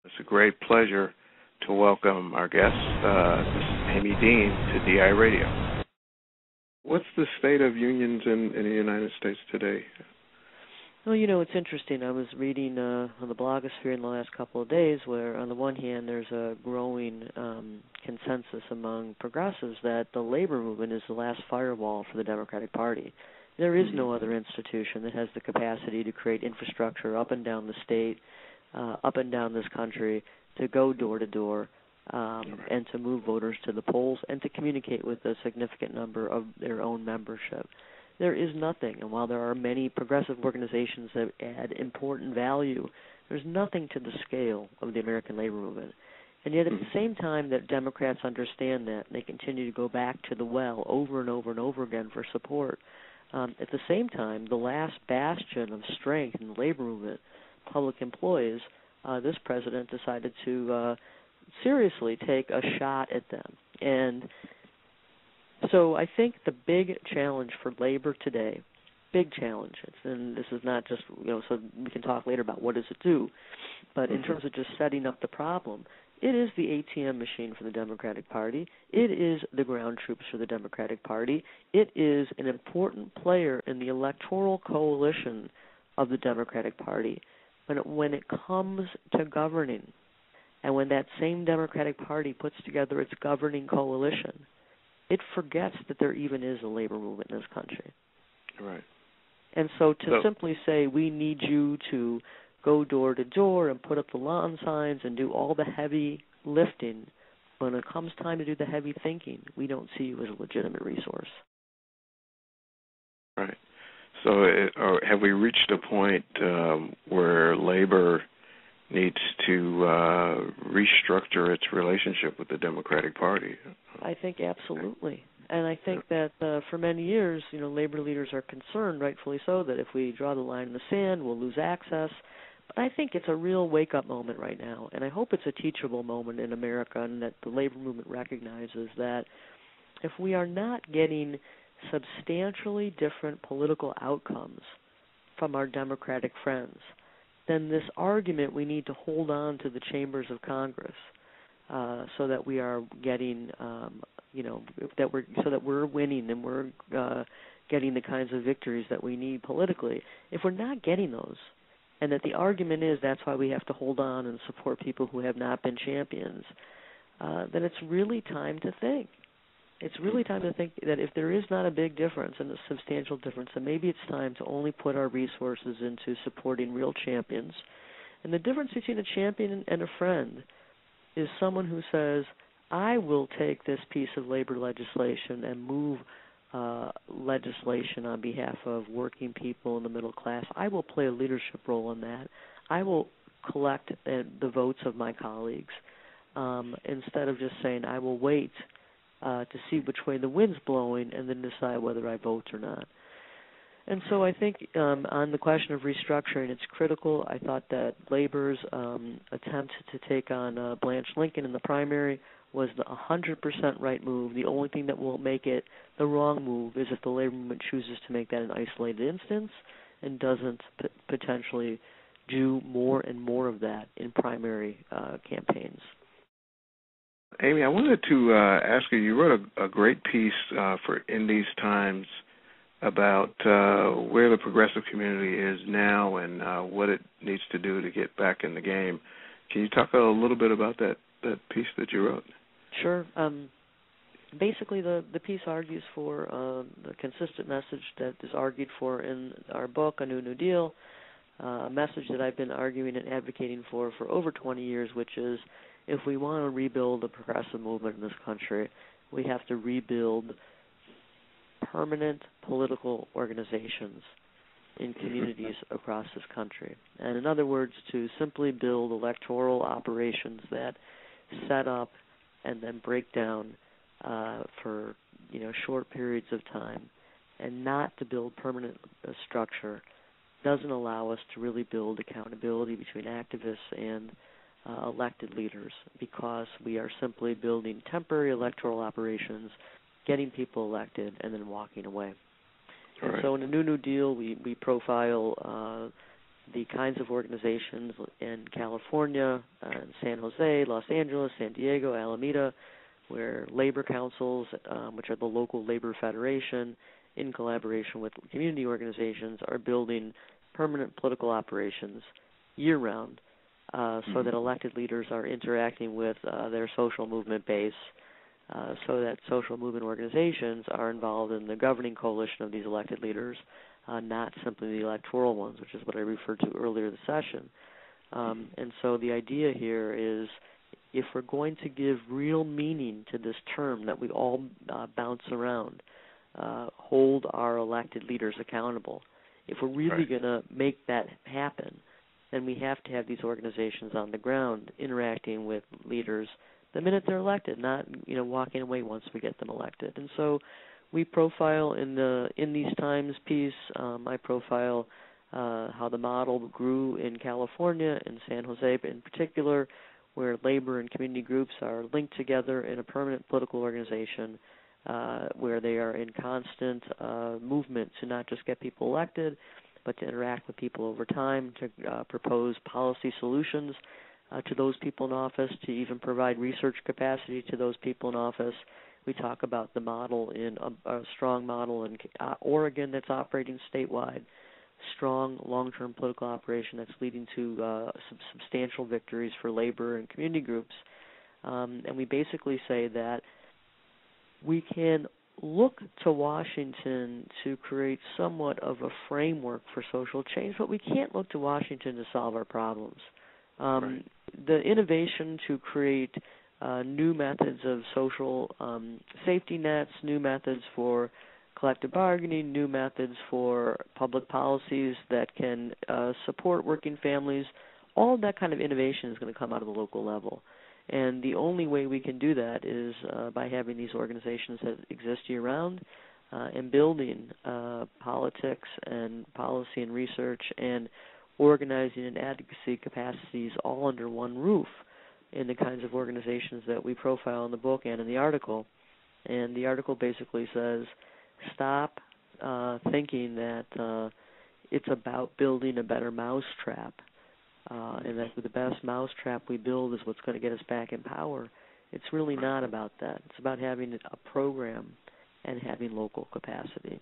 It's a great pleasure to welcome our guest, Amy Dean, to DI Radio. What's the state of unions in the United States today? Well, it's interesting. I was reading on the blogosphere in the last couple of days where, on the one hand, there's a growing consensus among progressives that the labor movement is the last firewall for the Democratic Party. There is no other institution that has the capacity to create infrastructure up and down the state, up and down this country, to go door to door and to move voters to the polls and to communicate with a significant number of their own membership. There is nothing, and while there are many progressive organizations that add important value, there's nothing to the scale of the American labor movement. And yet at the same time that Democrats understand that, and they continue to go back to the well over and over and over again for support, at the same time, the last bastion of strength in the labor movement, public employees, this president decided to seriously take a shot at them. And so I think the big challenge for labor today, big challenge, and this is not just, so we can talk later about what does it do, but in terms of just setting up the problem, it is the ATM machine for the Democratic Party. It is the ground troops for the Democratic Party. It is an important player in the electoral coalition of the Democratic Party. But when it comes to governing, and when that same Democratic Party puts together its governing coalition, it forgets that there even is a labor movement in this country. Right. And so to simply say we need you to go door to door and put up the lawn signs and do all the heavy lifting, when it comes time to do the heavy thinking, we don't see you as a legitimate resource. Right. So have we reached a point where labor needs to restructure its relationship with the Democratic Party? I think absolutely. And I think that for many years, labor leaders are concerned, rightfully so, that if we draw the line in the sand, we'll lose access. But I think it's a real wake-up moment right now, and I hope it's a teachable moment in America, and that the labor movement recognizes that if we are not getting substantially different political outcomes from our Democratic friends, then this argument we need to hold on to the chambers of Congress so that we are getting, so that we're winning and we're getting the kinds of victories that we need politically. If we're not getting those, and that the argument is that's why we have to hold on and support people who have not been champions, then it's really time to think. It's really time to think that if there is not a big difference and a substantial difference, then maybe it's time to only put our resources into supporting real champions. And the difference between a champion and a friend is someone who says, I will take this piece of labor legislation and move legislation on behalf of working people in the middle class. I will play a leadership role in that. I will collect the votes of my colleagues instead of just saying I will wait to see which way the wind's blowing and then decide whether I vote or not. And so I think on the question of restructuring, it's critical. I thought that Labor's attempt to take on Blanche Lincoln in the primary was the 100% right move. The only thing that will make it the wrong move is if the labor movement chooses to make that an isolated instance and doesn't potentially do more and more of that in primary campaigns. Amy, I wanted to ask you, you wrote a great piece for In These Times about where the progressive community is now and what it needs to do to get back in the game. Can you talk a little bit about that piece that you wrote? Sure. Basically, the piece argues for the consistent message that is argued for in our book, A New Deal, a message that I've been arguing and advocating for over 20 years, which is if we want to rebuild the progressive movement in this country, we have to rebuild permanent political organizations in communities across this country. And in other words, to simply build electoral operations that set up and then break down for short periods of time, and not to build permanent structure, doesn't allow us to really build accountability between activists and elected leaders, because we are simply building temporary electoral operations, getting people elected, and then walking away. And so in the New Deal, we profile the kinds of organizations in California, San Jose, Los Angeles, San Diego, Alameda, where labor councils, which are the local labor federation, in collaboration with community organizations, are building permanent political operations year-round so that elected leaders are interacting with their social movement base, so that social movement organizations are involved in the governing coalition of these elected leaders, not simply the electoral ones, which is what I referred to earlier this session. And so the idea here is, if we're going to give real meaning to this term that we all bounce around, hold our elected leaders accountable, if we're really going to make that happen, then we have to have these organizations on the ground interacting with leaders the minute they're elected, not walking away once we get them elected. And so we profile in these times piece. I profile how the model grew in California, in San Jose in particular, where labor and community groups are linked together in a permanent political organization, where they are in constant movement to not just get people elected, but to interact with people over time, to propose policy solutions to those people in office, to even provide research capacity to those people in office. We talk about the model in a strong model in Oregon that's operating statewide, strong long-term political operation that's leading to substantial victories for labor and community groups. And we basically say that we can look to Washington to create somewhat of a framework for social change, but we can't look to Washington to solve our problems. The innovation to create new methods of social safety nets, new methods for collective bargaining, new methods for public policies that can support working families, all of that kind of innovation is going to come out of the local level. And the only way we can do that is by having these organizations that exist year-round and building politics and policy and research and organizing and advocacy capacities all under one roof in the kinds of organizations that we profile in the book and in the article. And the article basically says, stop thinking that it's about building a better mousetrap, and that the best mousetrap we build is what's going to get us back in power. It's really not about that. It's about having a program and having local capacity.